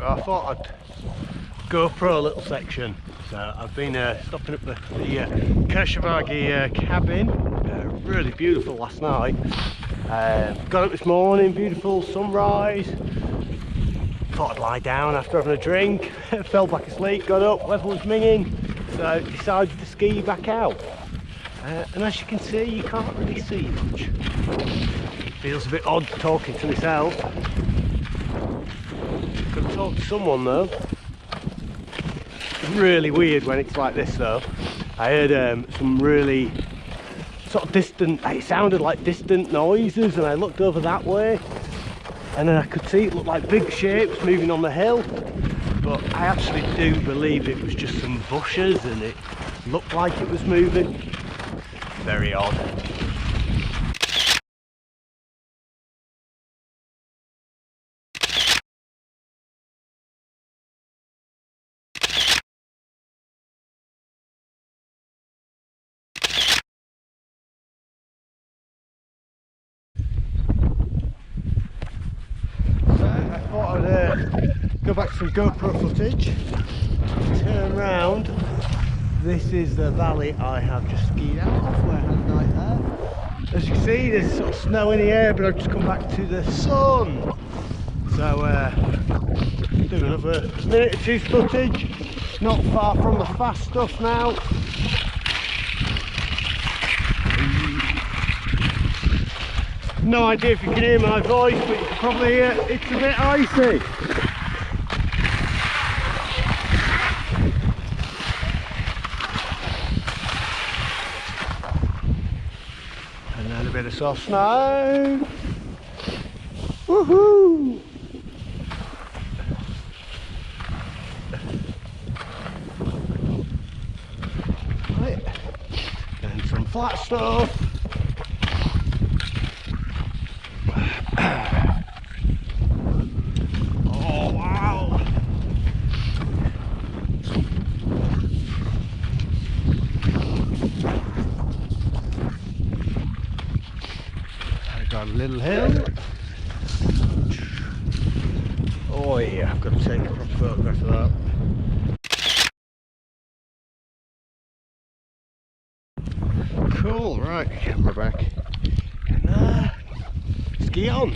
I thought I'd go for a little section. So I've been stopping at the Kårsavagge Cabin. Really beautiful last night. Got up this morning, beautiful sunrise. Thought I'd lie down after having a drink. Fell back asleep, got up, weather was minging, so decided to ski back out. And as you can see, you can't really see much. It feels a bit odd talking to myself. Could talk to someone though. Really weird when it's like this though. I heard some really sort of distant, it sounded like distant noises, and I looked over that way and then I could see it looked like big shapes moving on the hill, but I actually do believe it was just some bushes and it looked like it was moving. Very odd. I thought I'd go back to some GoPro footage, turn round. This is the valley I have just skied out of, where I had a night there. As you can see, there's sort of snow in the air, but I've just come back to the sun. So do another minute or two's footage, not far from the fast stuff now. No idea if you can hear my voice, but you can probably hear it's a bit icy. And then a bit of soft snow. Woohoo! Right. And some flat stuff. Oh wow! I got a little hill. Oh yeah, I've got to take a proper photograph of that. Cool, right, camera back. And ski on.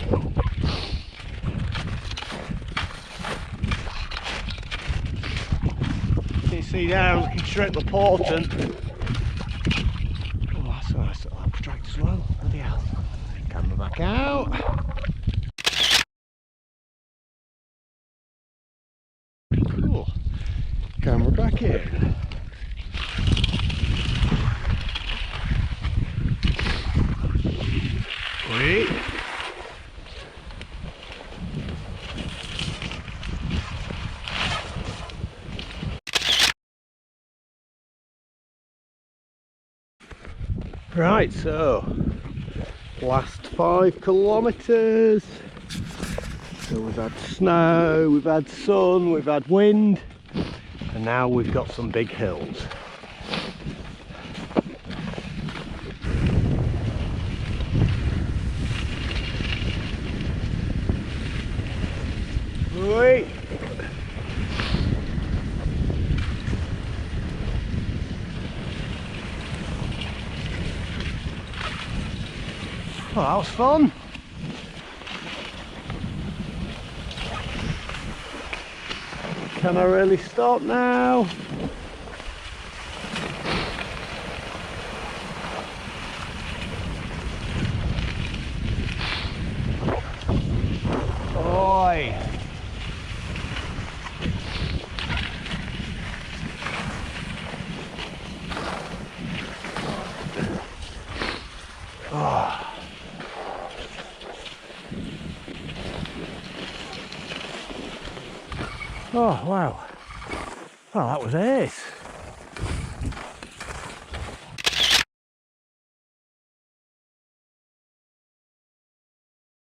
You see down, looking straight at the portent. Oh, that's a nice little abstract as well. Bloody hell. Camera back out. Cool. Camera back in. Wait. Right, so last 5 kilometres. So we've had snow, we've had sun, we've had wind, and now we've got some big hills. Wait. Oh, that was fun. Can I really stop now? Oi! Oh. Oh wow, well that was ace.